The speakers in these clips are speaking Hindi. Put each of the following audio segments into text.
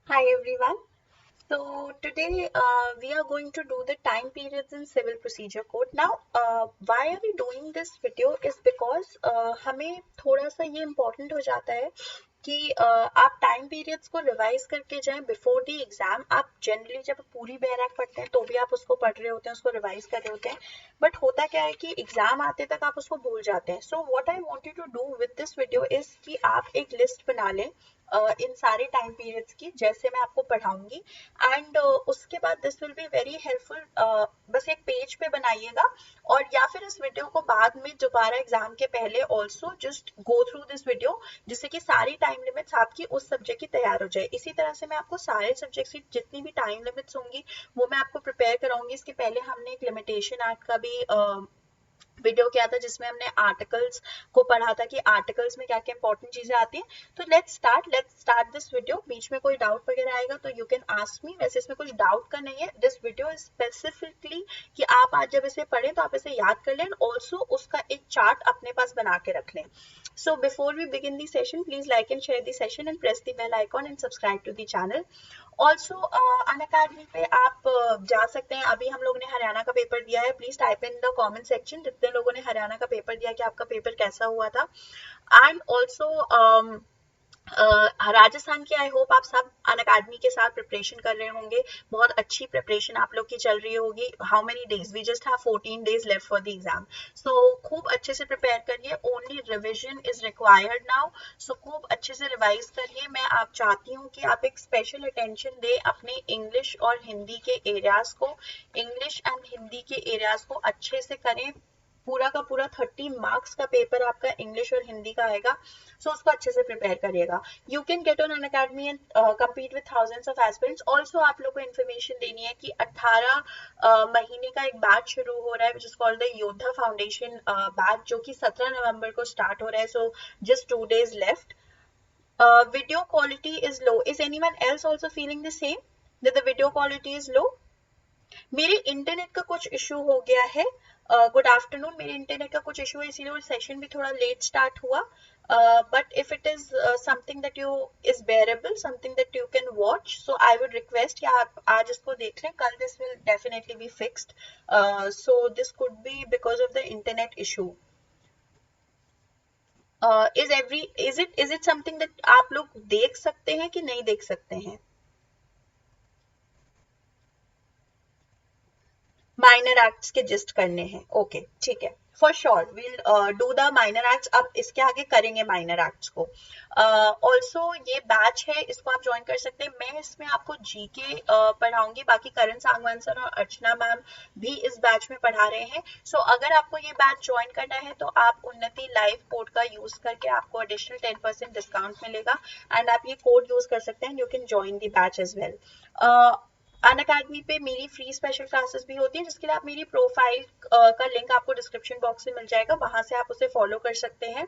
Hi everyone. So today we are going to do the time periods in civil procedure code. Now, why are we doing this video is because हमें थोड़ा सा ये important हो जाता है कि आप टाइम पीरियड्स को रिवाइज करके जाएं बिफोर द एग्जाम। आप जनरली जब पूरी बैराक पढ़ते हैं तो भी आप उसको पढ़ रहे होते हैं, उसको रिवाइज कर रहे होते हैं, बट होता क्या है कि एग्जाम आते तक आप उसको भूल जाते हैं। So what I want you to do with this video is कि आप एक लिस्ट बना लें इन सारे टाइम पीरियड्स की, जैसे मैं आपको पढ़ाऊंगी। एंड उसके बाद this will be very helpful. बस एक पेज पे बनाइएगा और या फिर इस वीडियो को बाद में दोबारा एग्जाम के पहले also just go through this video, जिससे कि सारी टाइम लिमिट्स आपकी उस सब्जेक्ट की तैयार हो जाए। इसी तरह से मैं आपको सारे सब्जेक्ट्स की जितनी भी टाइम लिमिट्स होंगी वो मैं आपको प्रिपेयर कराऊंगी। इसके पहले हमने एक लिमिटेशन एक्ट का भी वीडियो किया था जिसमें हमने आर्टिकल्स को पढ़ा था कि आर्टिकल्स में क्या क्या इंपॉर्टेंट चीजें आती हैं। तो लेट्स स्टार्ट दिस वीडियो। बीच में कोई डाउट वगैरह आएगा तो यू कैन आस्क मी। वैसे इसमें कुछ डाउट का नहीं है। दिस वीडियो इज स्पेसिफिकली कि आप आज जब इसे पढ़ें तो आप इसे याद कर लें, ऑल्सो उसका एक चार्ट अपने पास बना के रख लें। So before we begin the session, please like and share the session and press the bell icon and subscribe to the channel. Also Unacademy पे आप जा सकते हैं। अभी हम लोग ने हरियाणा का पेपर दिया है। Please type in the comment section जितने लोगों ने हरियाणा का पेपर दिया कि आपका पेपर कैसा हुआ था। एंड ऑल्सो राजस्थान की आई होप आप सब अनअकैडमी के साथ प्रिपरेशन कर रहे होंगे। बहुत अच्छी प्रिपरेशन आप लोग की चल रही होगी। How many days? We just have 14 days left for the exam. So खूब अच्छे से प्रिपेयर करिए। Only revision is required now. So खूब अच्छे से रिवाइज करिए। मैं आप चाहती हूँ कि आप एक स्पेशल अटेंशन दे अपने इंग्लिश और हिंदी के एरियाज को। इंग्लिश एंड हिंदी के एरियाज को अच्छे से करें। पूरा का पूरा 30 मार्क्स का पेपर आपका इंग्लिश और हिंदी का आएगा। सो उसको अच्छे से प्रिपेयर करिएगा। You can get on Unacademy and compete with thousands of aspirants. Also आप लोग को इन्फॉर्मेशन देनी है कि 18 महीने का एक बैच शुरू हो रहा है विच इज कॉल्ड द योद्धा फाउंडेशन बैच, जो कि 17 नवंबर को स्टार्ट हो रहा है। So just 2 days left. Video quality is low. Is anyone else also feeling the same that the video quality is low? मेरे इंटरनेट का कुछ इशू हो गया है। Good afternoon. मेरे इंटरनेट का कुछ इशू है इसीलिए वो सेशन भी थोड़ा लेट स्टार्ट हुआ। But if it is something that you is bearable, something that you can watch, so I would request कि आप आज इसको देख लें। कल this will definitely be fixed. So this could be because of the internet issue. Is it something that आप लोग देख सकते हैं कि नहीं देख सकते हैं? माइनर एक्ट्स के जिस्ट करने हैं। ओके ठीक है, for sure will do the minor acts. अब इसके आगे करेंगे माइनर एक्ट्स को। ऑल्सो ये बैच है, इसको आप ज्वाइन कर सकते हैं। मैं इसमें आपको जीके पढ़ाऊंगी। बाकी करण सांगवान सर और अर्चना मैम भी इस बैच में पढ़ा रहे हैं। सो अगर आपको ये बैच ज्वाइन करना है तो आप उन्नति लाइव कोड का यूज करके आपको एडिशनल 10% डिस्काउंट मिलेगा एंड आप ये कोड यूज कर सकते हैं। You can join the batch as well. Unacademy पे मेरी फ्री स्पेशल क्लासेस भी होती हैं, जिसके लिए आप मेरी प्रोफाइल का लिंक आपको डिस्क्रिप्शन बॉक्स में मिल जाएगा, वहां से आप उसे फॉलो कर सकते हैं।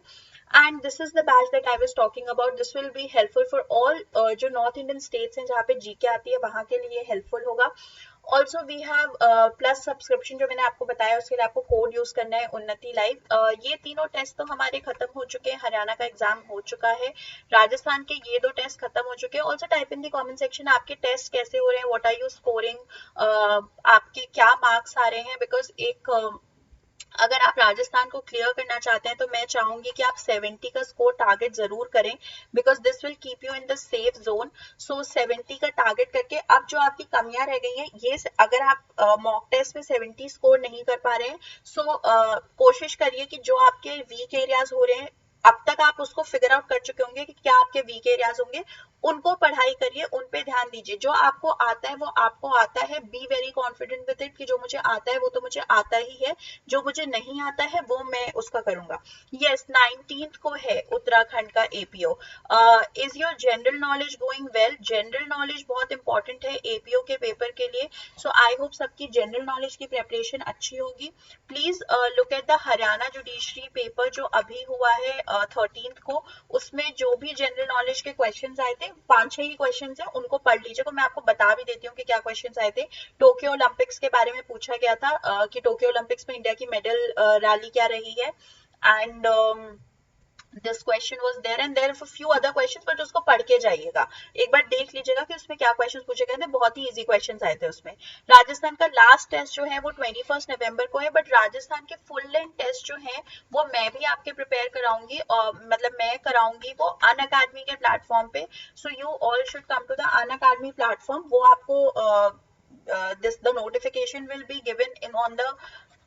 And this is the batch that I was talking about. This will be helpful for all जो नॉर्थ इंडियन स्टेट्स हैं जहाँ पे जीके आती है, वहां के लिए हेल्पफुल होगा। Also we have plus subscription जो मैंने आपको बताया, उसके लिए आपको कोड यूज करना है उन्नति लाइव। ये तीनों टेस्ट तो हमारे खत्म हो चुके हैं। हरियाणा का एग्जाम हो चुका है, राजस्थान के ये 2 टेस्ट खत्म हो चुके हैं। Also type in the comment section आपके टेस्ट कैसे हो रहे हैं, व्हाट आर यू स्कोरिंग, आपके क्या मार्क्स आ रहे हैं। बिकॉज एक अगर आप राजस्थान को क्लियर करना चाहते हैं तो मैं चाहूंगी कि आप 70 का स्कोर टारगेट जरूर करें, because this will keep you in the safe zone. So 70 का टारगेट करके अब जो आपकी कमियां रह गई हैं, ये अगर आप मॉक टेस्ट में 70 स्कोर नहीं कर पा रहे हैं, सो कोशिश करिए कि जो आपके वीक एरियाज हो रहे हैं, अब तक आप उसको फिगर आउट कर चुके होंगे कि क्या आपके वीक एरियाज होंगे, उनको पढ़ाई करिए, उन पे ध्यान दीजिए। जो आपको आता है वो आपको आता है। Be very confident with it कि जो मुझे आता है वो तो मुझे आता ही है, जो मुझे नहीं आता है वो मैं उसका करूंगा। यस, 19th को है उत्तराखंड का APO. Is your general knowledge going well? General knowledge बहुत इंपॉर्टेंट है एपीओ के पेपर के लिए। सो आई होप सबकी जनरल नॉलेज की प्रेपरेशन अच्छी होगी। Please look at the Haryana judiciary paper जो अभी हुआ है 13th को। उसमें जो भी जनरल नॉलेज के क्वेश्चन आए थे, 5-6 ही क्वेश्चन है, उनको पढ़ लीजिएगा। मैं आपको बता भी देती हूँ कि क्या क्वेश्चन आए थे। टोक्यो ओलंपिक्स के बारे में पूछा गया था कि टोक्यो ओलंपिक्स में इंडिया की मेडल रैली क्या रही है। And this question was there and there few other questions, but उसको पढ़ के जाइएगा, एक बार देख लीजिएगा कि उसमें क्या क्वेश्चंस पूछे गए थे, बहुत ही इजी क्वेश्चंस आए थे उसमें। राजस्थान का लास्ट टेस्ट जो है वो 21 नवंबर को है, बट राजस्थान के फुल लेंथ टेस्ट जो है वो मैं भी आपके प्रिपेयर कराऊंगी, और मतलब मैं कराऊंगी वो अनअकैडमी के प्लेटफॉर्म पे। So you all should come to the Unacademy platform. वो आपको this the notification will be given in on the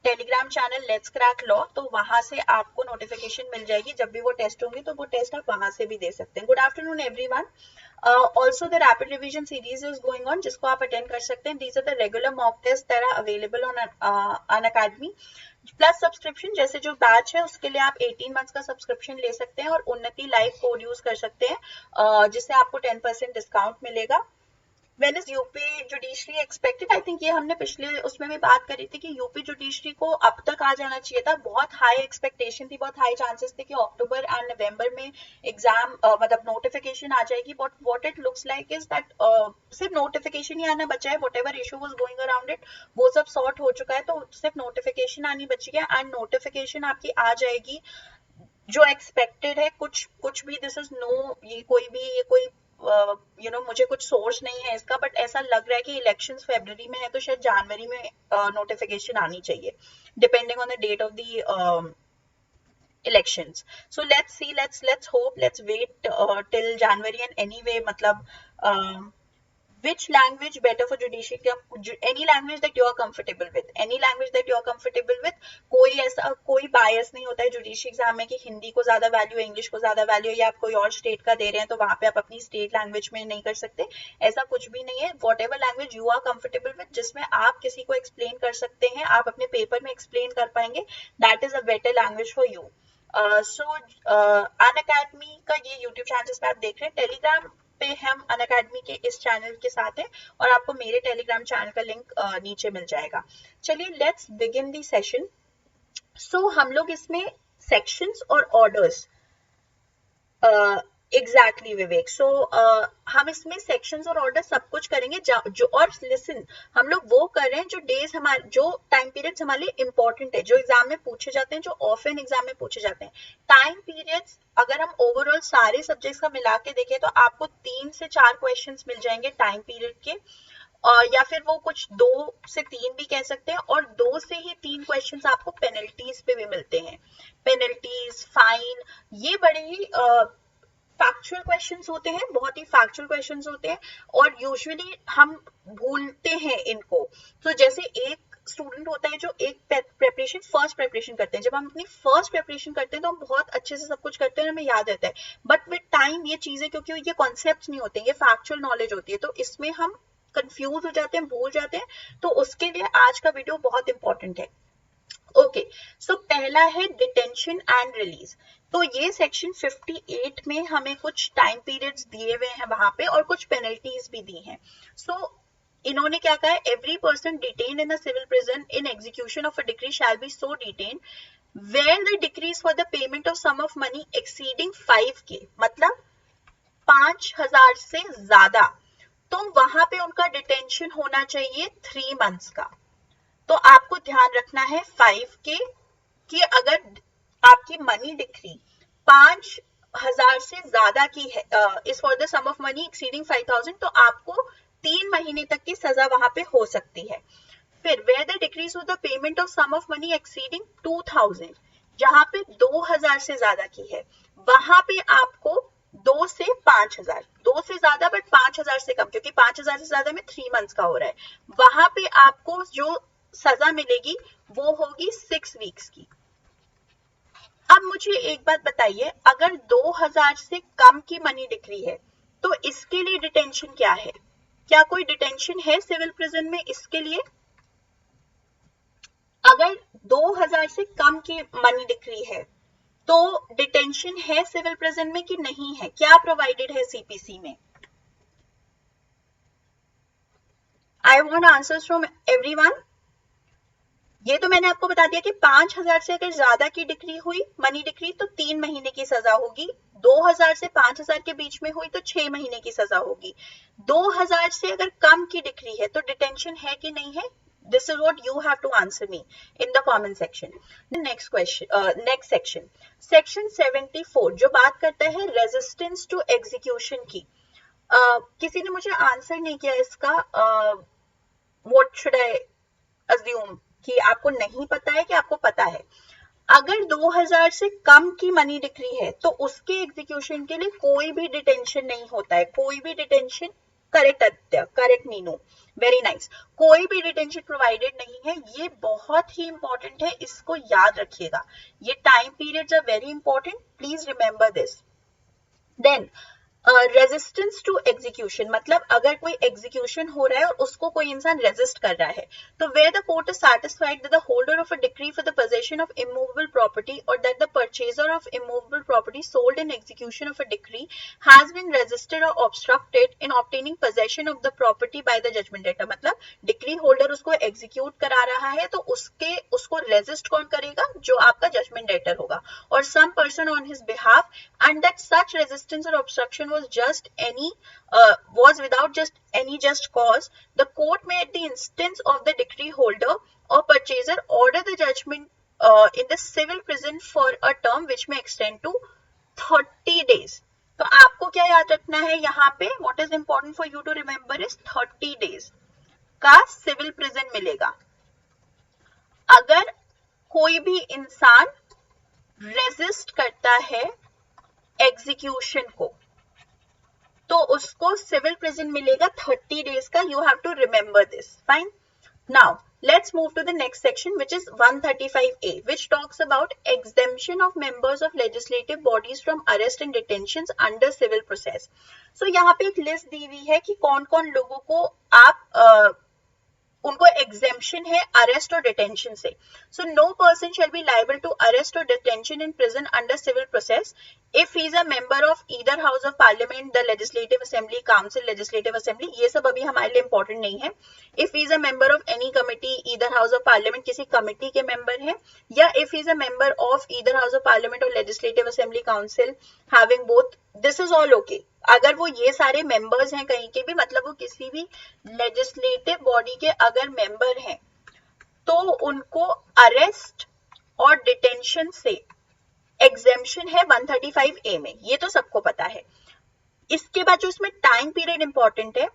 Telegram channel let's crack law, तो वहां से आपको नोटिफिकेशन मिल जाएगी जब भी वो टेस्ट होंगे, तो वो टेस्ट आप वहां से भी दे सकते हैं। Good afternoon everyone. Also the rapid revision series is going on, जिसको आप अटेंड कर सकते हैं। These are the regular mock test that are available on Unacademy plus subscription. जैसे जो बैच है उसके लिए आप 18 मंथ्स का सब्सक्रिप्शन ले सकते हैं और उन्नति लाइव कोड यूज कर सकते हैं, जिससे आपको 10% डिस्काउंट मिलेगा। When is UP judiciary expected? I think ये हमने पिछले उसमें भी बात करी थी कि यूपी जुडिशरी को अब तक आ जाना चाहिए था। बहुत हाई एक्सपेक्टेशन थी, बहुत हाई चांसेस थे कि अक्टूबर एंड नवंबर में एग्जाम मतलब नोटिफिकेशन आ जाएगी, but what it looks like is that सिर्फ नोटिफिकेशन ही आना बचा है। Whatever issue was going around it वो सब सॉर्ट हो चुका है, तो सिर्फ नोटिफिकेशन आनी बची है एंड नोटिफिकेशन आपकी आ जाएगी जो एक्सपेक्टेड है। कुछ भी दिस इज नो, ये कोई मुझे कुछ सोर्स नहीं है इसका, बट ऐसा लग रहा है कि इलेक्शंस फरवरी में है, तो शायद जनवरी में नोटिफिकेशन आनी चाहिए, depending on the date of the elections. So let's see, let's hope, let's wait till January. And anyway, matlab which language better for judiciary? Any language that you are comfortable with, any language that you are comfortable with. कोई ऐसा कोई बायस नहीं होता है जुडिशरी एग्जाम में कि हिंदी को ज्यादा वैल्यू, इंग्लिश को ज्यादा वैल्यू, या आप कोई और स्टेट का दे रहे हैं तो वहां पे आप अपनी स्टेट लैंग्वेज में नहीं कर सकते, ऐसा कुछ भी नहीं है। Whatever language you are comfortable with, जिसमें आप किसी को एक्सप्लेन कर सकते हैं, आप अपने पेपर में एक्सप्लेन कर पाएंगे, that is a better language for you. So Unacademy का ये यूट्यूब चैनल पे आप देख रहे हैं, टेलीग्राम पे हम अनअकैडमी के इस चैनल के साथ है और आपको मेरे टेलीग्राम चैनल का लिंक नीचे मिल जाएगा। चलिए लेट्स बिगिन दी सेशन। सो हम लोग इसमें सेक्शंस और ऑर्डर्स एग्जैक्टली विवेक, सो हम इसमें सेक्शंस और ऑर्डर सब कुछ करेंगे जो, और लिसन, हम लोग वो कर रहे हैं जो डेज हमारे, जो टाइम पीरियड्स हमारे लिए इंपॉर्टेंट है, जो एग्जाम में पूछे जाते हैं, जो ऑफन एग्जाम में पूछे जाते हैं। टाइम पीरियड्स अगर हम ओवरऑल सारे सब्जेक्ट्स का मिला के देखें तो आपको 3 से 4 क्वेश्चंस मिल जाएंगे टाइम पीरियड के, या फिर वो कुछ 2 से 3 भी कह सकते हैं, और 2 से ही 3 क्वेश्चंस आपको पेनल्टीज पे भी मिलते हैं। पेनल्टीज, फाइन, ये बड़े ही फैक्चुअल क्वेश्चंस होते हैं, बहुत ही फैक्चुअल क्वेश्चंस होते हैं, और यूजुअली हम भूलते हैं इनको। तो जैसे एक स्टूडेंट होता है जो एक फर्स्ट प्रेपरेशन करते हैं, जब हम अपनी फर्स्ट प्रेपरेशन करते हैं तो हम बहुत अच्छे से सब कुछ करते हैं, हमें याद रहता है, बट विद टाइम ये चीजें, क्योंकि ये कॉन्सेप्ट नहीं होते, ये फैक्चुअल नॉलेज होती है, तो इसमें हम कंफ्यूज हो जाते हैं, भूल जाते हैं, तो उसके लिए आज का वीडियो बहुत इंपॉर्टेंट है। ओके, सो पहला है डिटेंशन एंड रिलीज। तो ये सेक्शन 58 में हमें कुछ टाइम पीरियड्स दिए हुए हैं वहां पे, और कुछ पेनल्टीज भी दी हैं। सो इन्होंने क्या कहा है, every person detained in the civil prison in execution of a decree shall be so detained where the decree for the payment of sum of money exceeding 5K, मतलब 5,000 से ज्यादा, तो वहां पे उनका डिटेंशन होना चाहिए 3 मंथ्स का। तो आपको ध्यान रखना है 5K कि अगर आपकी मनी डिक्री 5,000 से ज्यादा की है, is for the sum of money exceeding 5,000, तो आपको 3 महीने तक की सजा वहां पे हो सकती है। फिर where the decrees of the payment of sum of money exceeding 2,000, जहां पे 2,000 से ज्यादा की है, वहां पे आपको 2 से 5,000, 2 से ज्यादा बट 5,000 से कम, क्योंकि 5,000 से ज्यादा में 3 मंथ्स का हो रहा है, वहां पे आपको जो सजा मिलेगी वो होगी 6 वीक्स की। अब मुझे एक बात बताइए, अगर 2,000 से कम की मनी डिक्री है तो इसके लिए डिटेंशन क्या है? क्या कोई डिटेंशन है सिविल प्रिजन में इसके लिए? अगर 2,000 से कम की मनी डिक्री है तो डिटेंशन है सिविल प्रिजन में कि नहीं है? क्या प्रोवाइडेड है सीपीसी में? I want answers from everyone. ये तो मैंने आपको बता दिया कि 5,000 से अगर ज्यादा की डिक्री हुई मनी डिक्री तो 3 महीने की सजा होगी, 2,000 से 5,000 के बीच में हुई तो 6 महीने की सजा होगी। 2,000 से अगर कम की डिक्री है तो डिटेंशन है कि नहीं है? This is what you have to answer me in the comment section. Next question, next section, section 74 जो बात करता है रेजिस्टेंस टू एग्जीक्यूशन की. किसी ने मुझे आंसर नहीं किया इसका. व्हाट शुड आई अज्यूम कि आपको नहीं पता है कि आपको पता है. अगर 2000 से कम की मनी डिक्री है तो उसके एग्जीक्यूशन के लिए कोई भी डिटेंशन नहीं होता है. कोई भी डिटेंशन, करेक्ट अत्य, करेक्ट मीनू, वेरी नाइस. कोई भी डिटेंशन प्रोवाइडेड नहीं है. ये बहुत ही इंपॉर्टेंट है, इसको याद रखिएगा. ये time periods are very important, please remember this. Then resistance to execution मतलब अगर कोई एग्जीक्यूशन हो रहा है और उसको कोई इंसान रेजिस्ट कर रहा है तो where the court is satisfied that the holder of a decree for the possession of immovable property और that the purchaser of immovable property sold in execution of a decree has been resisted और obstructed in obtaining possession of the property by the judgment debtor. मतलब डिक्री होल्डर उसको एग्जीक्यूट करा रहा है तो उसको रेजिस्ट कौन करेगा? जो आपका जजमेंट डेटर होगा. Or some person on his behalf, and that such resistance or obstruction was without just any just cause, the court may at the instance of the decree holder or purchaser order the judgment in the civil prison for a term which may extend to 30 days. तो आपको क्या याद रखना है यहाँ पे? What is important for you to remember is 30 days का सिविल प्रिजन मिलेगा. अगर कोई भी इंसान रेजिस्ट करता है एग्जीक्यूशन को तो उसको सिविल प्रिजन मिलेगा 30 डेज का. You have to remember this. Fine. Now let's move to the next section, which is 135A, which talks about exemption of members of legislative bodies from arrest and detentions under civil process. So यहाँ पे एक लिस्ट दी हुई है कि कौन कौन लोगों को आप उनको एग्जेम्पशन है अरेस्ट और डिटेंशन से. So no person shall be liable to arrest और detention in prison under civil process if he is a member of either house of parliament, the legislative assembly, council, legislative assembly, ये सब अभी हमारे लिए important नहीं है. if he is a member of any committee, either house of parliament, किसी committee के member है, या if he is a member of either house of parliament or legislative assembly, council, having both, this is all okay. अगर वो ये सारे members हैं कहीं के भी, मतलब वो किसी भी legislative body के अगर member हैं तो उनको arrest और detention से एग्जेम्पशन है 135A में. ये तो सबको पता है. इसके बाद जो इसमें टाइम पीरियड इंपॉर्टेंट है,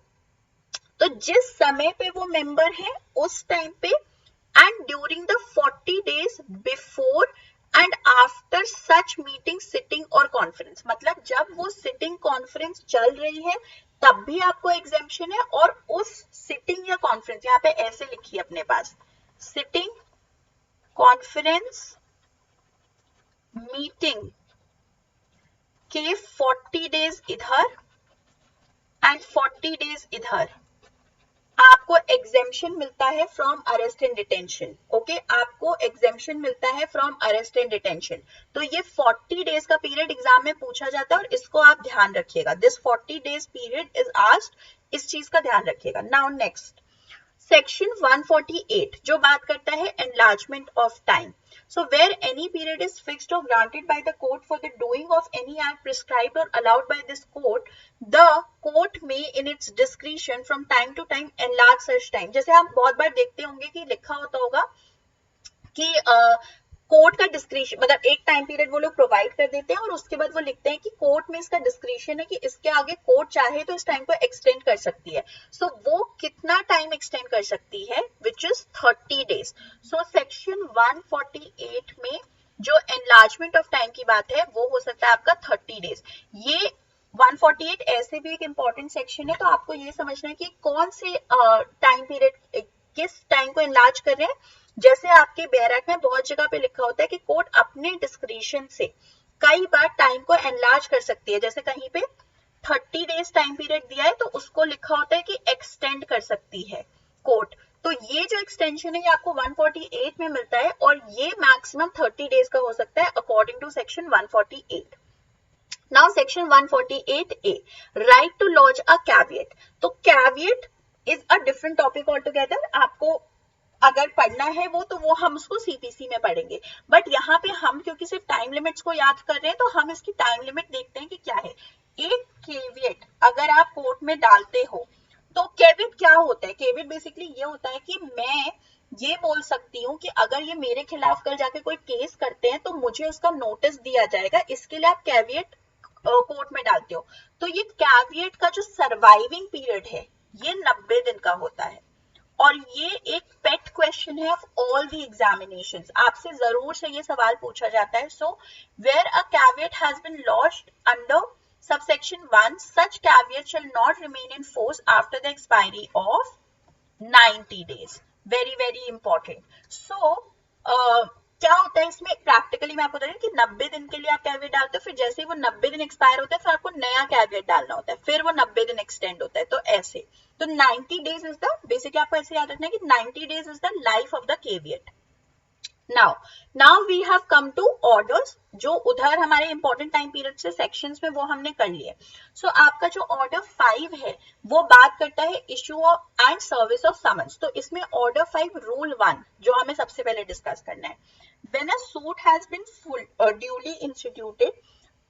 तो जिस समय पे वो मेंबर है उस टाइम पे and during the 40 days before and after such meeting, sitting और कॉन्फ्रेंस. मतलब जब वो सिटिंग कॉन्फ्रेंस चल रही है तब भी आपको एग्जेम्पशन है, और उस सिटिंग या कॉन्फ्रेंस, यहाँ पे ऐसे लिखिए अपने पास, सिटिंग, कॉन्फ्रेंस, मीटिंग के 40 डेज इधर एंड 40 डेज इधर आपको एग्जेम्पशन मिलता है from arrest and detention. Okay, आपको एग्जेम्पशन मिलता है फ्रॉम अरेस्ट एंड डिटेंशन. तो ये 40 डेज का पीरियड एग्जाम में पूछा जाता है और इसको आप ध्यान रखिएगा. This 40 days period is asked, इस चीज का ध्यान रखिएगा. नाउ नेक्स्ट सेक्शन 148 जो बात करता है enlargement of time. So where any period is fixed or granted by the court for the doing of any act prescribed or allowed by this court, the court may in its discretion from time to time enlarge such time. जैसे आप बहुत बार देखते होंगे कि लिखा होता होगा कि कोर्ट का डिस्क्रिशन, मतलब एक टाइम पीरियड वो लोग प्रोवाइड कर देते हैं और उसके बाद वो लिखते हैं कि कोर्ट में इसका डिस्क्रिशन है कि इसके आगे कोर्ट चाहे तो इस टाइम को एक्सटेंड कर सकती है. सो वो कितना टाइम एक्सटेंड कर सकती है, which is 30 days. So section 148 में जो एनलार्जमेंट ऑफ टाइम की बात है वो हो सकता है आपका 30 डेज. ये 148 ऐसे भी एक इंपॉर्टेंट सेक्शन है, तो आपको ये समझना है कि कौन से टाइम पीरियड, किस टाइम को एनलार्ज कर रहे हैं. जैसे आपके बैरक में बहुत जगह पे लिखा होता है कि कोर्ट अपने डिस्क्रिशन से कई बार टाइम को एनलार्ज कर सकती है. जैसे कहीं पे 30 डेज टाइम पीरियड दिया है तो उसको लिखा होता है कि एक्सटेंड कर सकती है कोर्ट. तो ये जो एक्सटेंशन है ये आपको 148 में मिलता है और ये मैक्सिमम 30 डेज का हो सकता है according to section 148. Now section 148A, right to lodge a caveat. तो caveat is a different topic altogether. आपको अगर पढ़ना है तो वो हम उसको सीपीसी में पढ़ेंगे, बट यहाँ पे हम क्योंकि सिर्फ टाइम लिमिट्स को याद कर रहे हैं तो हम इसकी टाइम लिमिट देखते हैं कि क्या है. एक कैविएट अगर आप कोर्ट में डालते हो तो कैविएट क्या होता है? कैविएट बेसिकली ये होता है कि मैं ये बोल सकती हूँ कि अगर ये मेरे खिलाफ कल जाके कोई केस करते हैं तो मुझे उसका नोटिस दिया जाएगा, इसके लिए आप कैविएट कोर्ट में डालते हो। तो ये कैविएट का जो सर्वाइविंग पीरियड है ये 90 दिन का होता है, और ये एक पेट क्वेश्चन है ऑफ ऑल द एग्जामिनेशंस। आपसे जरूर से ये सवाल पूछा जाता है। So where a caveat has been lodged under subsection 1, such caveat shall not remain in force after the expiry of 90 days. Very very important. So क्या होता है इसमें प्रैक्टिकली मैं आपको बता रही हूँ कि 90 दिन के लिए आप कैविएट डालते हो, फिर जैसे ही वो 90 दिन एक्सपायर होता है फिर आपको नया कैविएट डालना होता है, फिर वो 90 दिन एक्सटेंड होता है। तो ऐसे तो 90 डेज इज द बेसिकली आपको ऐसे याद रखना है कि 90 days is the life of the caveat. now we have come to orders, जो उधर हमारे इंपॉर्टेंट टाइम पीरियड से सेक्शंस में वो हमने कर लिए। सो आपका जो ऑर्डर 5 है वो बात करता है issue and service of summons. तो इसमें ऑर्डर 5 रूल 1 जो हमें सबसे पहले डिस्कस करना है, when a suit has been duly instituted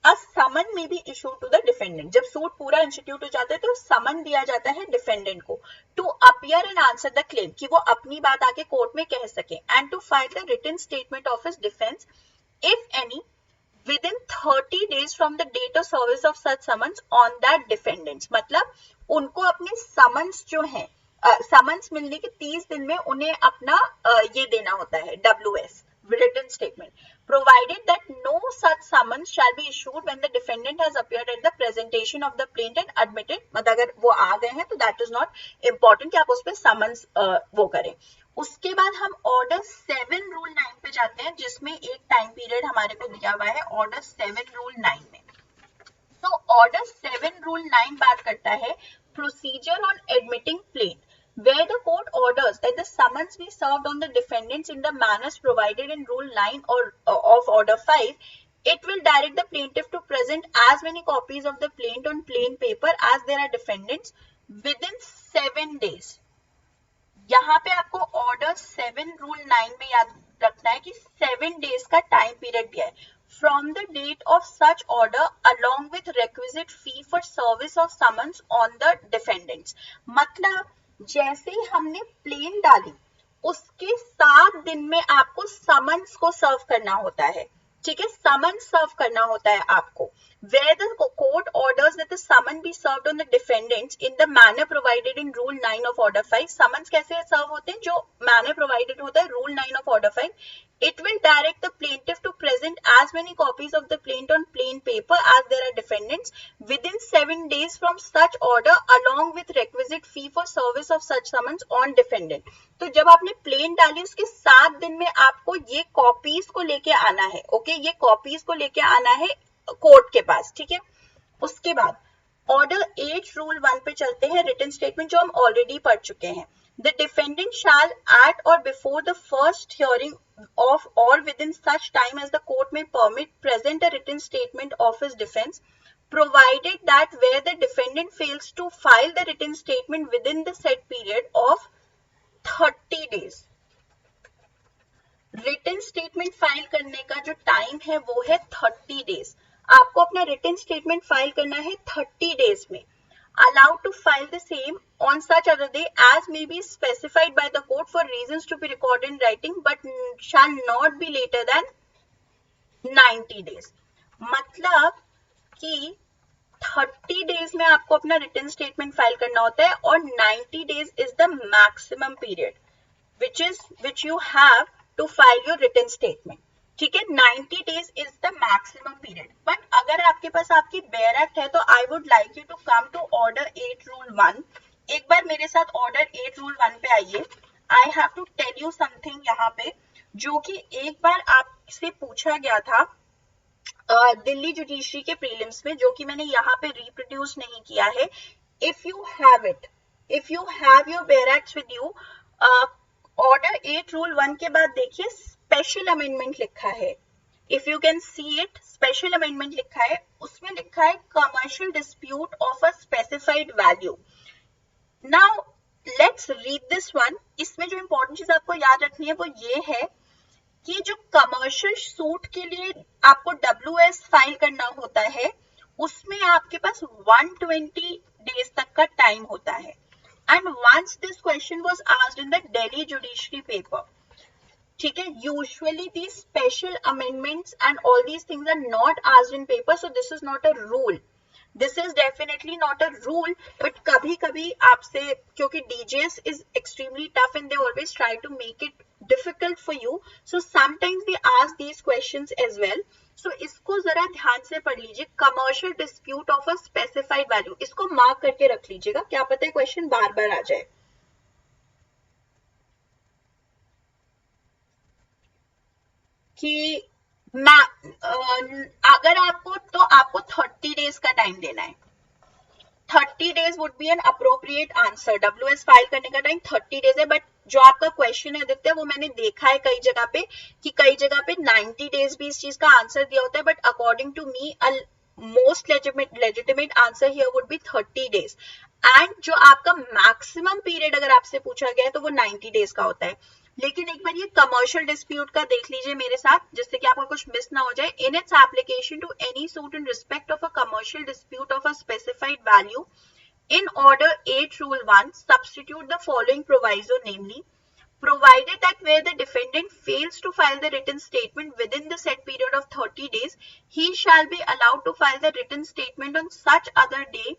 a summons may be issue to the defendant. जब सूट पूरा इंस्टीट्यूट हो जाता है तो समन दिया जाता है डिफेंडेंट को to appear and answer the claim, कि वो अपनी बात आके कोर्ट में कह सके, and to file the written statement of his defence if any within 30 days from the date of service of such summons on that defendants। मतलब उनको अपने समन्स जो है समन्स मिलने के 30 दिन में उन्हें अपना ये देना होता है WS written statement, provided that no such summons shall be issued when the defendant has appeared at the presentation of the plaintiff and admitted। मतलब अगर वो आ गए हैं तो that is not important कि आप उस पर summons वो करें। उसके बाद हम ऑर्डर 7 रूल 9 पे जाते हैं, जिसमें एक टाइम पीरियड हमारे को दिया हुआ है ऑर्डर 7 रूल 9 में। तो ऑर्डर 7 रूल 9 बात करता है procedure on admitting plaint, where the court orders that the summons be served on the defendants in the manners provided in rule 9 or of order 5, it will direct the plaintiff to present as many copies of the plaint on plain paper as there are defendants within 7 days। यहाँ पे आपको ऑर्डर 7 रूल 9 में याद रखना है कि 7 डेज का टाइम पीरियड दिया है from the date of such order along with requisite fee for service of summons on the defendants. मतलब जैसे ही हमने प्लेन डाली उसके 7 दिन में आपको समन्स को सर्व करना होता है, ठीक है, समन सर्व करना होता है आपको। Where the court orders that the summon be served on the defendants in the manner provided in Rule 9 of Order 5। Summons कैसे सर्व होते हैं? जो manner provided होता है Rule 9 of Order 5। It will direct the plaintiff to present as many copies of the plaint on plain paper as there are defendants within 7 days from such order along with requisite fee for service of such summons on defendant। तो जब आपने प्लेन डाली उसके 7 दिन में आपको ये कॉपीज को लेके आना है। ओके, ये कॉपीज को लेके आना है कोर्ट के पास, ठीक है। उसके बाद ऑर्डर 8 रूल 1 पे चलते हैं, रिटन स्टेटमेंट जो हम ऑलरेडी पढ़ चुके हैं। The defendant shall at or before the first hearing of or within such time as the court may permit present a written statement of his defence provided that where the defendant fails to file the written statement within the set period of 30 days। Written statement file करने का जो टाइम है वो है 30 डेज। आपको अपना रिटन स्टेटमेंट फाइल करना है 30 डेज में। allowed to file the same on such other day as may be specified by the court for reasons to be recorded in writing but shall not be later than 90 days। मतलब कि 30 डेज में आपको अपना रिटन स्टेटमेंट फाइल करना होता है और 90 days is the maximum period which you have to file your written statement, ठीक है। 90 days is the maximum period. But अगर आपके पास आपकी बेयर एक्ट है तो I would like you to come to order 8 rule 1। एक बार मेरे साथ ऑर्डर 8 रूल 1 पे आइए। I have to tell you something यहाँ पे जो कि एक बार आपसे पूछा गया था दिल्ली जुडिशरी के प्रीलिम्स में, जो कि मैंने यहाँ पे रिप्रोड्यूस नहीं किया है। If you have your bear acts with you, order 8 rule 1 के बाद देखिए स्पेशल अमेंडमेंट लिखा है। If you can see it, special amendment लिखा है, उसमें लिखा है commercial dispute of a specified value. Now let's read this one. इसमें जो इंपॉर्टेंट चीज आपको याद रखनी है वो ये है कि जो कमर्शियल सूट के लिए आपको WS फाइल करना होता है उसमें आपके पास 120 डेज तक का टाइम होता है। and once this question was asked in the Delhi Judiciary paper. ठीक है, usually these special amendments and all these things are not asked in paper, so this is not a rule. This is definitely not a rule, but कभी कभी आपसे, क्योंकि DJS is extremely tough and they always try to make it difficult for you, so sometimes they ask these questions as well. So इसको जरा ध्यान से पढ़ लीजिए, commercial dispute of a specified value, इसको मार्क करके रख लीजिएगा, क्या पता है क्वेश्चन बार बार आ जाए. कि अगर आपको 30 डेज का टाइम देना है. 30 days would be an appropriate answer. WS file करने का टाइम 30 डेज है, बट जो आपका क्वेश्चन है आदित्य, वो मैंने देखा है कई जगह पे कि कई जगह पे 90 डेज भी इस चीज का आंसर दिया होता है, but according to me most legitimate answer here would be 30 days. And जो आपका मैक्सिमम पीरियड अगर आपसे पूछा गया है तो वो 90 डेज का होता है. लेकिन एक बार ये कमर्शियल डिस्प्यूट का देख लीजिए मेरे साथ, जिससे कि आपको कुछ मिस ना हो जाए. In its application to any suit in respect of a commercial dispute of a specified value, in order 8 rule 1 substitute the following proviso, namely, provided that where the defendant fails to file the written statement within the set period of 30 days, he shall be allowed to file the written statement on such other day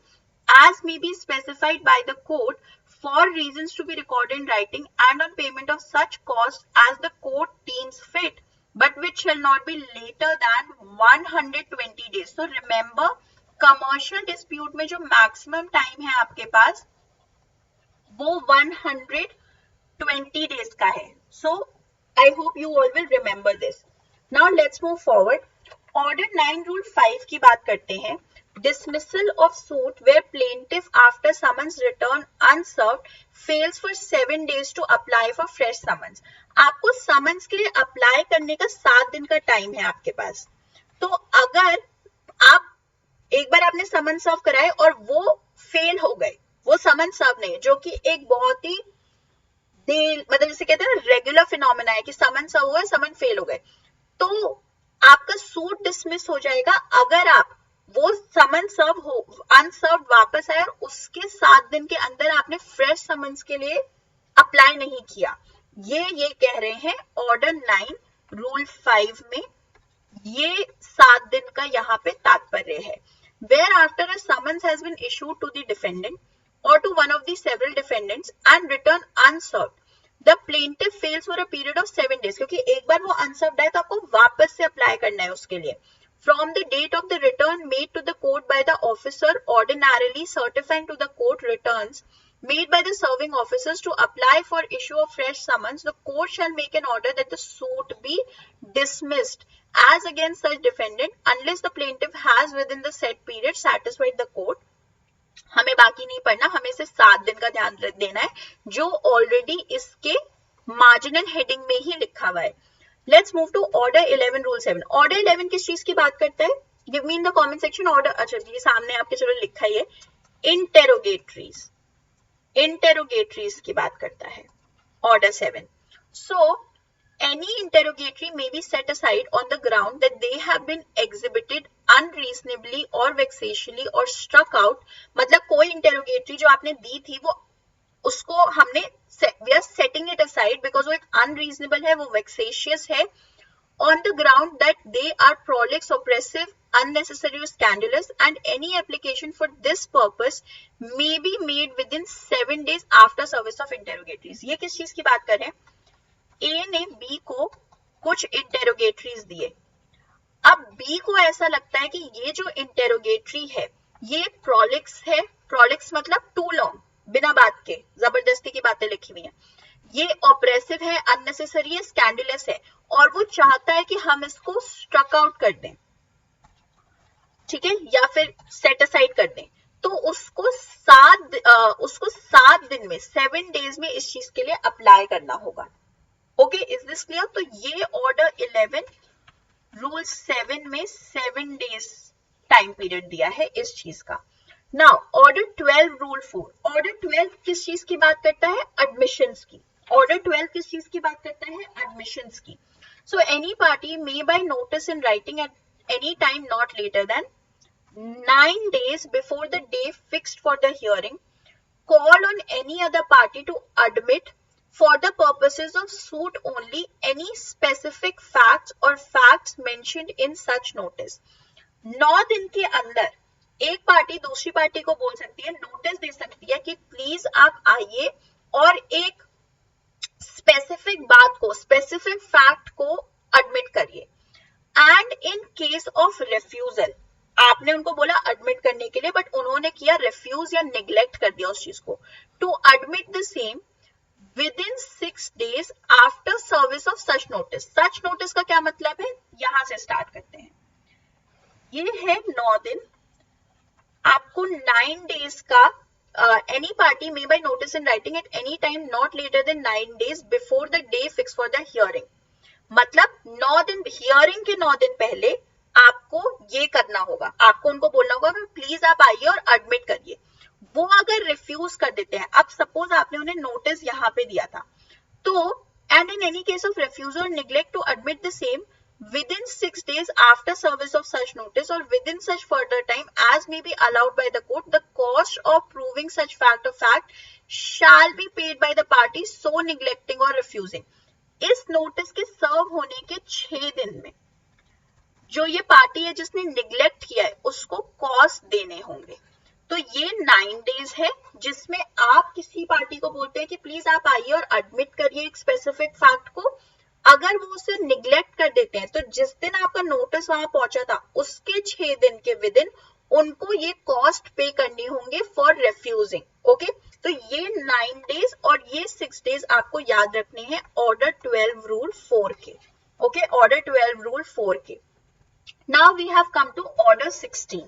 as may be specified by the court for reasons to be recorded in writing and on payment of such costs as the court deems fit, but which shall not be later than 120 days. So remember, commercial dispute में जो मैक्सिमम टाइम है आपके पास वो 120 डेज का है. So I hope you all will remember this. Now let's move forward. Order 9 rule 5 की बात करते हैं. Dismissal of suit where plaintiff after summons return unserved fails for 7 days to apply for fresh summons. आपको summons के लिए अप्लाई करने का 7 दिन का टाइम है आपके पास. तो अगर आप एक बार आपने समन सर्व कराए और वो फेल हो गए, वो समन सर्व नहीं, जो कि एक बहुत ही मतलब जैसे कहते हैं ना रेगुलर फिनोमेना है कि समन सर्व हुआ, समन फेल हो गए, तो आपका सूट डिसमिस हो जाएगा अगर आप वो समन सर्व हो अनसर्व वापस आए और उसके 7 दिन के अंदर आपने फ्रेश समन्स के लिए अप्लाई नहीं किया. ये कह रहे हैं ऑर्डर 9 रूल 5 में, ये 7 दिन का यहाँ पे तात्पर्य है. Whereafter a summons has been issued to the defendant or to one of the several defendants and returned unserved, the plaintiff fails for a period of 7 days. क्योंकि एक बार वो unserved है तो आपको वापस से अप्लाई करना है उसके लिए. From the date of the return made to the court by the officer ordinarily certifying to the court returns made by the serving officers to apply for issue of fresh summons, the court shall make an order that the suit be dismissed as against such defendant unless the plaintiff has within the set period satisfied the court. हमें बाकी नहीं पढ़ना, हमें सिर्फ 7 दिन का ध्यान देना है जो ऑलरेडी इसके मार्जिनल हेडिंग में ही लिखा हुआ है. Let's move to order 11 rule 7. Order 11 किस चीज की बात करता है? Give me in the comment section. Order, अच्छा ये सामने आपके चलो लिखा ही है, इंटेरोगेटरीज की बात करता है order 7. So any interrogatory may be set aside on the ground that they have been exhibited unreasonably or vexatiously or struck out. मतलब कोई interrogatory जो आपने दी थी वो उसको हमने we are setting it aside because वो एक unreasonable है, वो vexatious है, on the ground that they are prolix, oppressive, unnecessary or scandalous, and any application for this purpose may be made within 7 days after service of interrogatories. ये किस चीज की बात कर रहे हैं? ए ने बी को कुछ इंटेरोगेटरीज दिए. अब बी को ऐसा लगता है कि ये जो इंटेरोगेटरी है ये प्रोलिक्स है. प्रोलिक्स मतलब टू लॉन्ग, बिना बात के जबरदस्ती की बातें लिखी हुई हैं. ये ऑपरेसिव है, अननेसेसरी है, स्कैंडलस है, और वो चाहता है कि हम इसको स्ट्रक आउट कर दें, ठीक है, या फिर सेट असाइड कर दें. तो उसको 7 दिन में 7 डेज में इस चीज के लिए अप्लाई करना होगा. Okay, is this clear? तो ये ऑर्डर 11 रूल 7 में 7 डेज टाइम पीरियड दिया है इस चीज का. Now order 12 rule 4. ऑर्डर 12 किस चीज की बात करता है? एडमिशंस की. ऑर्डर 12 किस चीज की बात करता है? एडमिशंस की. So any party may by notice in writing at any time not later than 9 days before the day fixed for the hearing call on any other party to admit for the purposes of suit only any specific facts or facts mentioned in such notice. 9 दिन के अंदर एक पार्टी दूसरी पार्टी को बोल सकती है, नोटिस दे सकती है कि प्लीज आप आइए और एक स्पेसिफिक बात को, स्पेसिफिक फैक्ट को एडमिट करिए. And in case of refusal, आपने उनको बोला एडमिट करने के लिए बट उन्होंने किया रिफ्यूज या निग्लेक्ट कर दिया उस चीज को, to admit the same within 6 days after service of such notice. Such notice का क्या मतलब है, यहां से स्टार्ट करते हैं. ये है 9 दिन. आपको 9 days का any party may by notice in writing at any time not later than 9 days before the day fixed for the hearing. मतलब 9 दिन, हियरिंग के 9 दिन पहले आपको ये करना होगा, आपको उनको बोलना होगा कि प्लीज आप आइए और एडमिट करिए. वो अगर रिफ्यूज कर देते हैं, अब सपोज आपने उन्हें नोटिस यहाँ पे दिया था, तो and in any case of refusal और neglect to admit the same within 6 days after service of such notice or within such further time as may be allowed by the court, the cost of proving such fact shall be paid by the party so neglecting or refusing. इस नोटिस के सर्व होने के 6 दिन में जो ये पार्टी है जिसने निग्लेक्ट किया है उसको कॉस्ट देने होंगे. तो ये 9 days है जिसमें आप किसी पार्टी को बोलते हैं कि प्लीज आप आइए और एडमिट करिए एक स्पेसिफिक फैक्ट को. अगर वो उसे निग्लेक्ट कर देते हैं तो जिस दिन आपका नोटिस वहां पहुंचा था उसके 6 दिन के विद इन उनको ये कॉस्ट पे करनी होंगे फॉर रिफ्यूजिंग. ओके, तो ये 9 days और ये 6 days आपको याद रखने हैं ऑर्डर 12 रूल 4 के. ओके, ऑर्डर 12 रूल 4 के. Now we have come to order 16.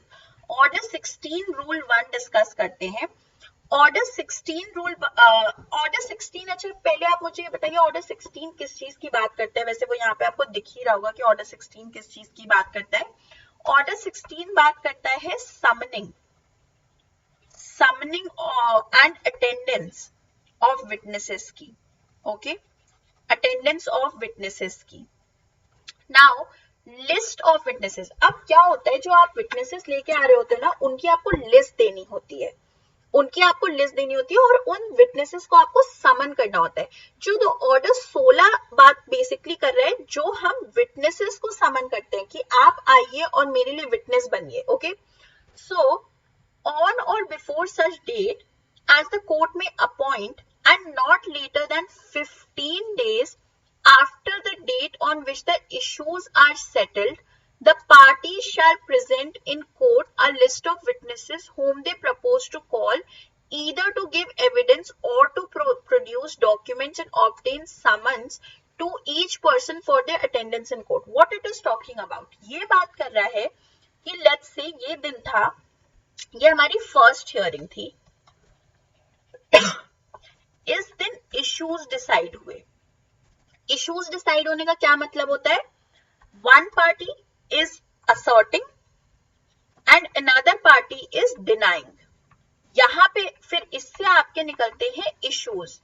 Order 16 rule 1 discuss करते हैं. ऑर्डर 16 रूल, ऑर्डर 16, अच्छा पहले आप मुझे ये बताइए ऑर्डर 16 किस चीज की बात करता है. वैसे वो यहाँ पे आपको दिख ही रहा होगा कि ऑर्डर 16 किस चीज की बात करता है. ऑर्डर 16 बात करता है summoning and attendance of witnesses की. ओके, अटेंडेंस ऑफ विटनेसेस की. Now list of witnesses. अब क्या होता है, जो आप विटनेसेस लेके आ रहे होते हैं ना, उनकी आपको लिस्ट देनी होती है, और उन विटनेसेस को आपको समन करना होता है. जो दो ऑर्डर 16 बात बेसिकली कर रहा है, जो हम विटनेसेस को समन करते हैं कि आप आइए और मेरे लिए विटनेस बनिए. ओके, सो ऑन और before such date as the court may appoint and not later than 15 days after the date on which the issues are settled, the parties shall present in court a list of witnesses whom they propose to call, either to give evidence or to produce documents and obtain summons to each person for their attendance in court. What it is talking about? ये बात कर रहा है कि let's say ये दिन था, ये हमारी फर्स्ट हियरिंग थी. इस दिन इश्यूज डिसाइड हुए. इश्यूज डिसाइड होने का क्या मतलब होता है, one party is asserting and another party is denying. यहां पे फिर इससे आपके निकलते हैं इश्यूज.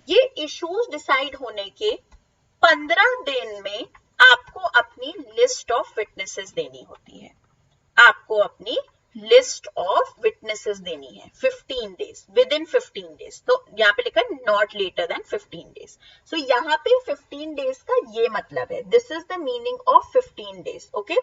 ये इश्यूज डिसाइड होने के 15 दिन में आपको अपनी लिस्ट ऑफ विटनेसेस देनी होती है. आपको अपनी लिस्ट ऑफ विटनेसेस देनी है 15 days, विद इन 15 days. तो यहाँ पे लिखा नॉट लेटर देन 15 days. सो यहाँ पे 15 days का ये मतलब है, this is the meaning of 15 days. Okay,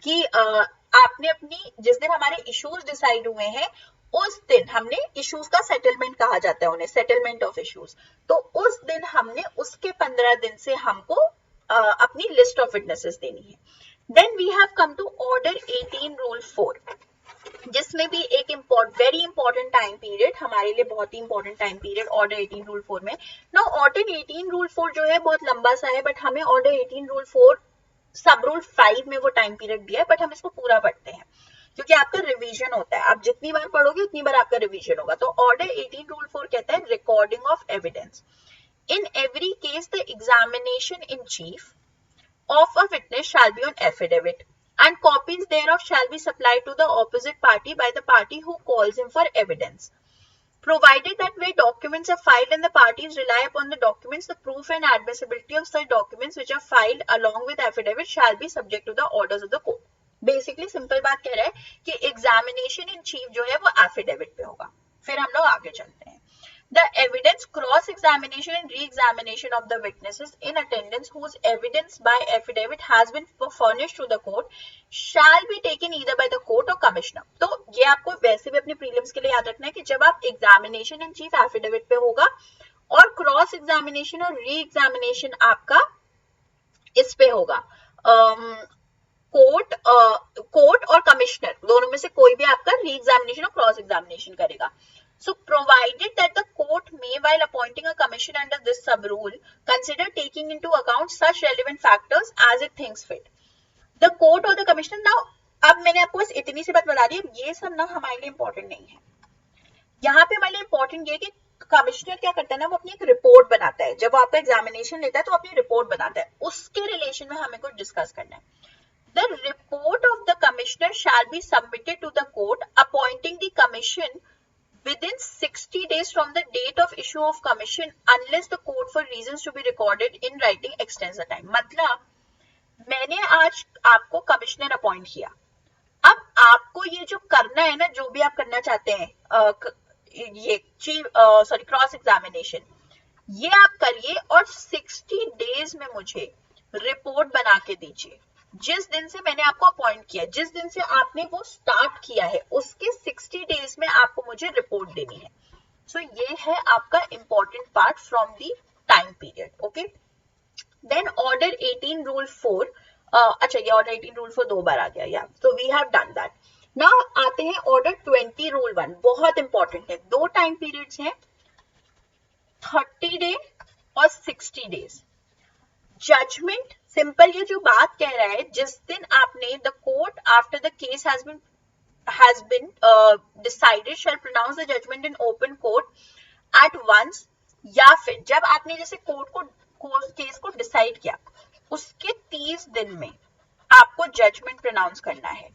कि आपने अपनी, जिस दिन हमारे इश्यूज डिसाइड हुए हैं उस दिन हमने, इश्यूज का सेटलमेंट कहा जाता है उन्हें, सेटलमेंट ऑफ इश्यूज, तो उस दिन हमने, उसके 15 दिन से हमको अपनी लिस्ट ऑफ विटनेसेस देनी है. Then we have come to order 18 rule 4, जिसमें भी एक वेरी इंपॉर्टेंट टाइम पीरियड, हमारे लिए बहुत ही important time period order 18 rule 4 में. नाउ ऑर्डर 18 रूल 4 जो है बहुत लंबा सा है, बट हमें ऑर्डर 18 रूल 4 सब रूल 5 में वो टाइम पीरियड दिया है, बट हम इसको पूरा पढ़ते हैं क्योंकि आपका रिवीजन होता है. आप जितनी बार पढ़ोगे उतनी बार आपका रिवीजन होगा. तो ऑर्डर 18 रूल 4 कहता है recording of evidence. In every case the examination in chief of a witness shall be on affidavit and copies thereof shall be supplied to the opposite party by the party who calls him for evidence, provided that where documents are filed and the parties rely upon the documents, the proof and admissibility of such documents which are filed along with affidavit shall be subject to the orders of the court. Basically simple बात कह रहा है कि एग्जामिनेशन इन चीफ जो है वो एफिडेविट पे होगा. फिर हम लोग आगे चलते हैं. The evidence cross-examination and re-examination of the witnesses in attendance whose evidence by affidavit has been furnished to the court shall be taken either by the court or commissioner. तो ये आपको वैसे भी अपने prelims के लिए याद रखना है कि जब आप examination in chief affidavit पे होगा और cross examination और re-examination आपका इस पे होगा कोर्ट और कमिश्नर, दोनों में से कोई भी आपका री-एग्जामिनेशन और क्रॉस एग्जामिनेशन करेगा. So provided that the court may, while appointing a commission under this sub rule, consider taking into account such relevant factors as it thinks fit. The court or the commissioner. Now, अब मैंने आपको बस इतनी सी बात बता दी, ये सब ना हमारे लिए इंपॉर्टेंट नहीं है. यहाँ पे हमारे लिए इंपॉर्टेंट ये कि कमिश्नर क्या करता है ना, वो अपनी एक रिपोर्ट बनाता है. जब वो आपका एग्जामिनेशन लेता है तो अपनी रिपोर्ट बनाता है, उसके रिलेशन में हमें कुछ डिस्कस करना है. The report of the commissioner shall be submitted to the court appointing the commission within 60 days from the date of issue of commission unless the court for reasons to be recorded in writing extends the time. मतलब मैंने आज आपको कमिश्नर अपॉइंट किया, अब आपको ये जो करना है ना, जो भी आप करना चाहते हैं, ये क्रॉस एग्जामिनेशन, ये आप करिए और 60 डेज में मुझे रिपोर्ट बना के दीजिए. जिस दिन से मैंने आपको अपॉइंट किया, जिस दिन से आपने वो स्टार्ट किया है, उसके 60 डेज में आपको मुझे रिपोर्ट देनी है. सो ये है आपका important part from the time period. Okay, then order 18 rule 4. अच्छा, ये ऑर्डर 18 रूल 4 दो बार आ गया, या तो we have done that. Now आते हैं ऑर्डर 20 रूल 1. बहुत इंपॉर्टेंट है, दो टाइम पीरियड्स हैं, 30 डे और 60 डेज. जजमेंट सिंपल, ये जो बात कह रहा है, जिस दिन आपने the court after the case has been decided shall pronounce the judgment in open court at once, या फिर जब आपने जैसे केस को डिसाइड किया उसके 30 दिन में आपको जजमेंट प्रोनाउंस करना है.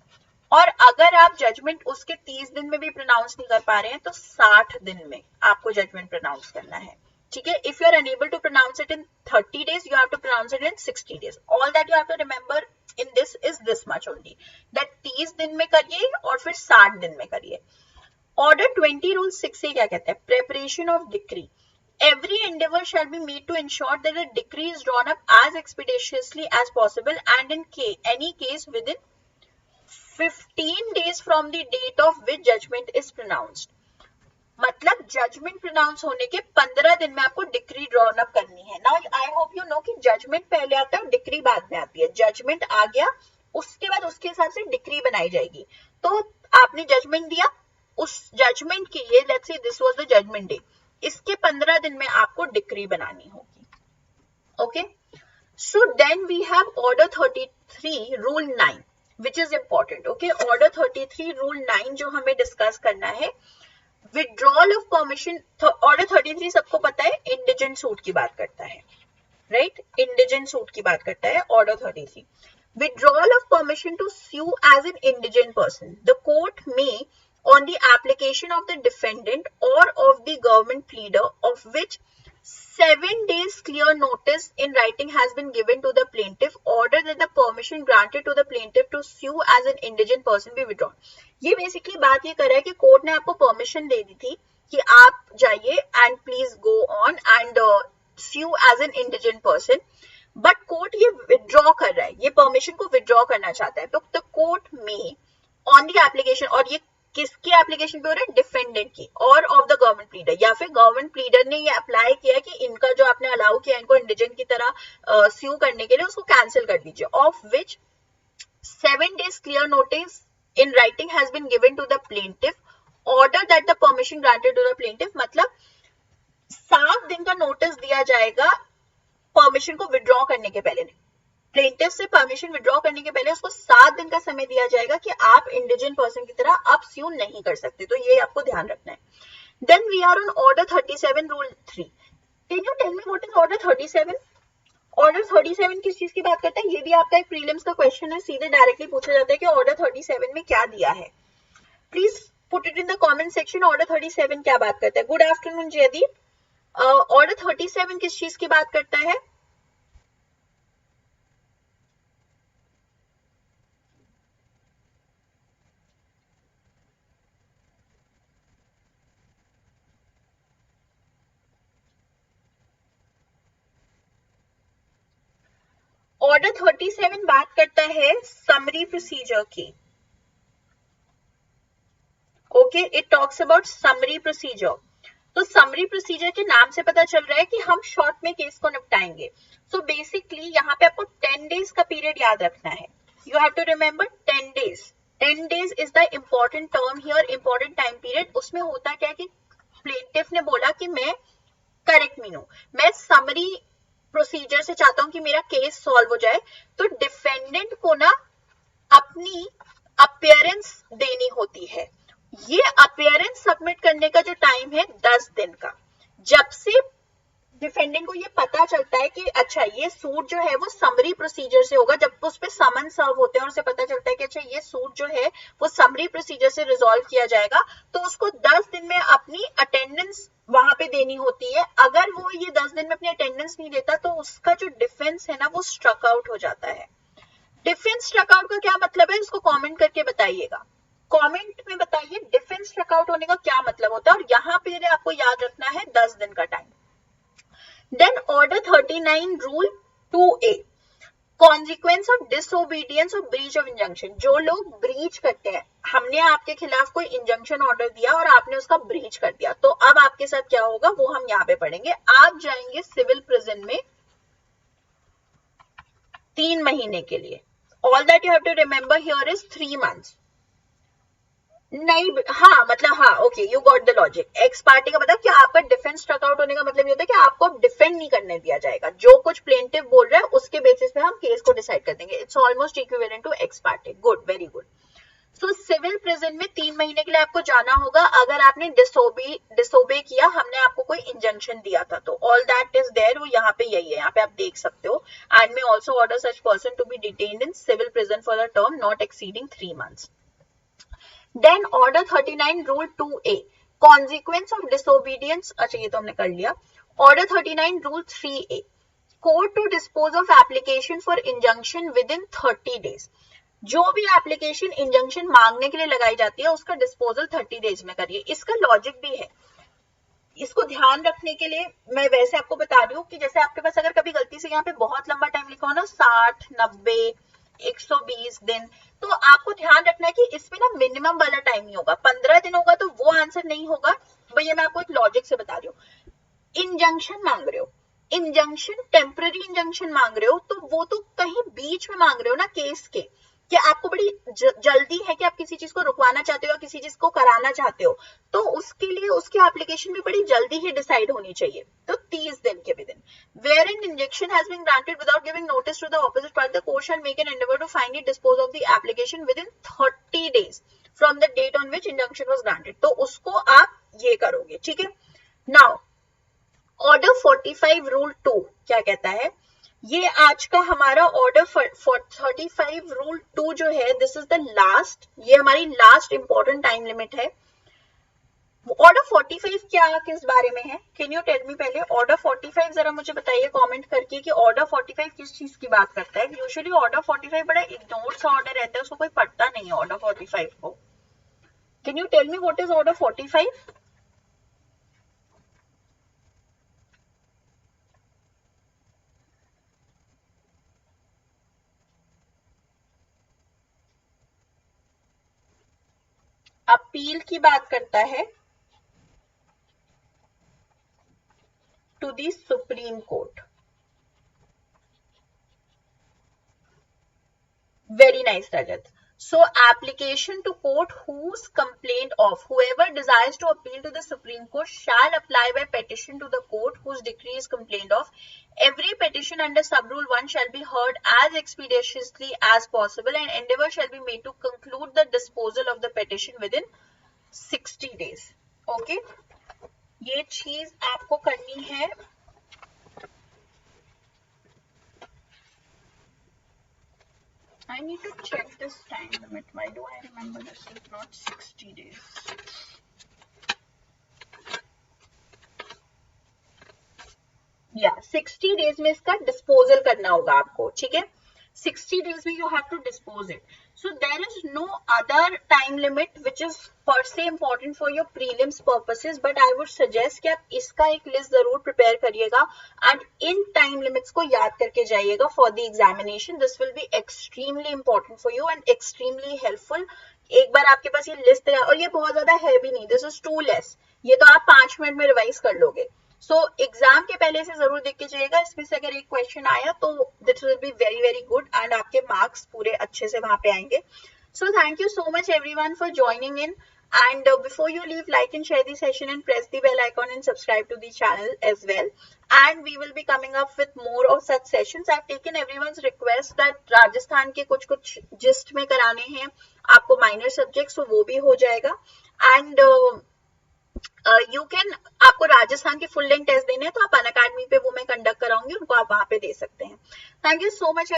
और अगर आप जजमेंट उसके 30 दिन में भी प्रोनाउंस नहीं कर पा रहे हैं तो 60 दिन में आपको जजमेंट प्रोनाउंस करना है. ठीक है, if you are unable to pronounce it in 30 days, you have to pronounce it in 60 days. All that you have to remember in this is this much only, that 30 दिन में करिए और फिर 60 दिन में करिए. Order 20 rule 6 से क्या कहता है? Preparation of decree. Every endeavor shall be made to ensure that the decree is drawn up as expeditiously as possible and in any case within 15 days from the date of which judgment is pronounced. मतलब जजमेंट प्रोनाउंस होने के 15 दिन में आपको डिक्री ड्रॉन अप करनी है. Now I hope you know कि जजमेंट पहले आता है, डिक्री बाद में आती है. जजमेंट आ गया, उसके बाद उसके हिसाब से डिक्री बनाई जाएगी. तो आपने जजमेंट दिया, उस जजमेंट के लिए let's say this was the judgment day, इसके 15 दिन में आपको डिक्री बनानी होगी. Okay, so then we have order 33 rule 9 which is important. Okay, order 33 rule 9 जो हमें डिस्कस करना है, विड्रॉल ऑफ परमिशन. ऑर्डर 33 सबको पता है, इंडिजेंट सूट की बात करता है, राइट? इंडिजेंट सूट की बात करता है order 33. Withdrawal of permission to sue as an indigent person. The court may, on the application of the defendant or of the government pleader, of which 7 days clear notice in writing has been given to the plaintiff, order that the permission granted to the plaintiff to sue as an indigent person be withdrawn. ये बेसिकली बात ये कर रहा है कि कोर्ट ने आपको परमिशन दे दी थी कि आप जाइए and please go on and sue as an indigent person, but court ये विड्रॉ कर रहा है, ये परमिशन को विड्रॉ करना चाहता है. तो द कोर्ट में ऑन द एप्लीकेशन, और ये किसकी एप्लीकेशन पे हो रहा है? डिफेंडेंट की, और ऑफ द गवर्नमेंट प्लीडर, या फिर गवर्नमेंट प्लीडर ने ये अप्लाई किया कि इनका जो आपने अलाउ किया इनको इंडिजेंट की तरह स्यू करने के लिए, उसको कैंसिल कर दीजिए. Of which 7 days clear notice in writing has been given to the plaintiff, order that the permission granted to the plaintiff. मतलब 7 दिन का नोटिस दिया जाएगा परमिशन को विड्रॉ करने के पहले. प्लेंटिफ से परमिशन विड्रॉ करने के पहले उसको 7 दिन का समय दिया जाएगा कि आप इंडिजेंट पर्सन की तरह अब स्यू नहीं कर सकते. तो ये आपको ध्यान रखना है. Then we are on order 37 rule 3. Can you tell me what is order 37? Order 37 किस चीज की बात करता है? ये भी आपका एक प्रीलिम्स का क्वेश्चन है, सीधे डायरेक्टली पूछा जाता है कि ऑर्डर 37 में क्या दिया है. Please put it in the comment section. Order 37 क्या बात करता है? Good afternoon Jaideep. ऑर्डर 37 किस चीज की बात करता है? ऑर्डर 37 बात करता है समरी प्रोसीजर की. Okay, it talks about summary procedure. तो समरी प्रोसीजर के नाम से पता चल रहा है कि हम शॉर्ट में केस को निपटाएंगे. सो बेसिकली यहाँ पे आपको 10 डेज का पीरियड याद रखना है. You have to remember 10 days. 10 days is the important term here, important time period. उसमें होता क्या है कि प्लेंटिफ ने बोला कि मैं, करेक्ट मीनू, मैं समरी प्रोसीजर से चाहता हूं कि मेरा केस सॉल्व हो जाए. तो डिफेंडेंट को ना अपनी अपीयरेंस देनी होती है. ये अपीयरेंस सबमिट करने का जो टाइम है 10 दिन का. जब से डिफेंडेंट को ये पता चलता है कि अच्छा ये सूट जो है वो समरी प्रोसीजर से होगा, जब उस पे समन सर्व होते हैं और उसे पता चलता है कि अच्छा ये सूट जो है वो समरी प्रोसीजर से रिजॉल्व किया जाएगा, तो उसको 10 दिन में अपनी अटेंडेंस वहां पे देनी होती है. अगर वो ये 10 दिन में अपनी अटेंडेंस नहीं देता तो उसका जो डिफेंस है ना वो स्ट्रक आउट हो जाता है. डिफेंस स्ट्रक आउट का क्या मतलब है, इसको कमेंट करके बताइएगा. कमेंट में बताइए डिफेंस स्ट्रक आउट होने का क्या मतलब होता है. और यहाँ पे आपको याद रखना है 10 दिन का time. Then order 39 rule 2A, consequence of disobedience और ब्रीच ऑफ इंजंक्शन. जो लोग ब्रीच करते हैं, हमने आपके खिलाफ कोई इंजंक्शन ऑर्डर दिया और आपने उसका ब्रीच कर दिया, तो अब आपके साथ क्या होगा वो हम यहाँ पे पढ़ेंगे. आप जाएंगे सिविल प्रिजन में 3 महीने के लिए. All that you have to remember here is 3 months. नहीं, हाँ मतलब हाँ, okay, you got the logic. Ex parte का मतलब कि आपका डिफेंस स्ट्रक आउट होने का मतलब ये होता है कि आपको डिफेंड नहीं करने दिया जाएगा. जो कुछ प्लेंटिव बोल रहा है उसके बेसिस पे हम केस को डिसाइड कर देंगे. It's almost equivalent to ex parte. Good, very good. So civil prison में 3 महीने के लिए आपको जाना होगा अगर आपने डिसोबे किया, हमने आपको कोई इंजंक्शन दिया था तो. ऑल दैट इज देयर, वो यहाँ पे यही है, यहाँ पे आप देख सकते हो. And may also order such person to be detained in civil prison for the term not exceeding 3 months. Then order 39 rule 2A, consequence of disobedience. अच्छा ये तो हमने कर लिया. Order 39 rule 3A, court to dispose of application for injunction within 30 days. जो भी एप्लीकेशन इंजंक्शन मांगने के लिए लगाई जाती है उसका डिस्पोजल 30 डेज में करिए. इसका लॉजिक भी है, इसको ध्यान रखने के लिए मैं वैसे आपको बता रही हूँ कि जैसे आपके पास अगर कभी गलती से यहाँ पे बहुत लंबा टाइम लिखा हो ना, 60, 90, 120 दिन, तो आपको ध्यान रखना है कि इसमें ना मिनिमम वाला टाइम नहीं होगा. 15 दिन होगा तो वो आंसर नहीं होगा. भैया मैं आपको एक लॉजिक से बता रही हूँ. इंजंक्शन मांग रहे हो, इंजंक्शन टेम्पररी इंजंक्शन मांग रहे हो, तो वो तो कहीं बीच में मांग रहे हो ना केस के, कि आपको बड़ी जल्दी है कि आप किसी चीज को रुकवाना चाहते हो या किसी चीज को कराना चाहते हो, तो उसके लिए उसकी एप्लीकेशन भी बड़ी जल्दी ही डिसाइड होनी चाहिए. तो 30 दिन के within. Where an injunction has been granted without giving notice to the opposite party, the court shall make an endeavour to finally dispose of the application within 30 days from the date on which injunction was granted. तो उसको आप ये करोगे, ठीक है. नाउ ऑर्डर 45 रूल 2 क्या कहता है, ये आज का हमारा ऑर्डर 35 रूल 2 जो है, दिस इज द लास्ट, ये हमारी लास्ट इंपॉर्टेंट टाइम लिमिट है. ऑर्डर 45 क्या किस बारे में है, कैन यू टेल मी. पहले ऑर्डर 45 जरा मुझे बताइए कमेंट करके कि ऑर्डर 45 किस चीज की बात करता है. यूजुअली ऑर्डर 45 बड़ा इग्नोर्ड सा ऑर्डर रहता है, उसको कोई पढ़ता नहीं है ऑर्डर 45 को. Can you tell me what is order 45. Appeal की बात करता है to the Supreme Court. Very nice, Rajat. So application to court whose complaint of whoever desires to appeal to the Supreme Court shall apply by petition to the court whose decree is complained of. Every petition under subrule 1 shall be heard as expeditiously as possible and endeavor shall be made to conclude the disposal of the petition within 60 days. Okay? ये चीज आपको करनी है. I need to check this time limit. Why do I remember this is not 60 days? Yeah, 60 days में इसका डिस्पोजल करना होगा आपको, ठीक है. 60 days में you have to dispose it. So there is no other time limit which is per se important for your prelims purposes, but I would suggest कि आप इसका एक list जरूर prepare करिएगा and इन time limits को याद करके जाइएगा for the examination. This will be extremely important for you and extremely helpful. एक बार आपके पास ये लिस्ट है, और ये बहुत ज्यादा है भी नहीं, this is too less. ये तो आप 5 मिनट में रिवाइज कर लोगे. सो एग्जाम के पहले से जरूर देख के जाइएगा, इसमें से अगर एक क्वेश्चन आया तो this will be very very good and आपके मार्क्स पूरे अच्छे से वहां पे आएंगे. So thank you so much everyone for joining in, and before you leave, like and share the session and press the bell icon and subscribe to the channel as well, and we will be coming up with more of such sessions. I've taken everyone's request that Rajasthan के कुछ जिस्ट में कराने हैं आपको माइनर सब्जेक्ट्स, तो वो भी हो जाएगा. एंड यू कैन, आपको राजस्थान के फुल लेंथ टेस्ट देने हैं तो आप अनअकैडमी पे वो मैं कंडक्ट कराऊंगी, उनको आप वहां पे दे सकते हैं. Thank you so much.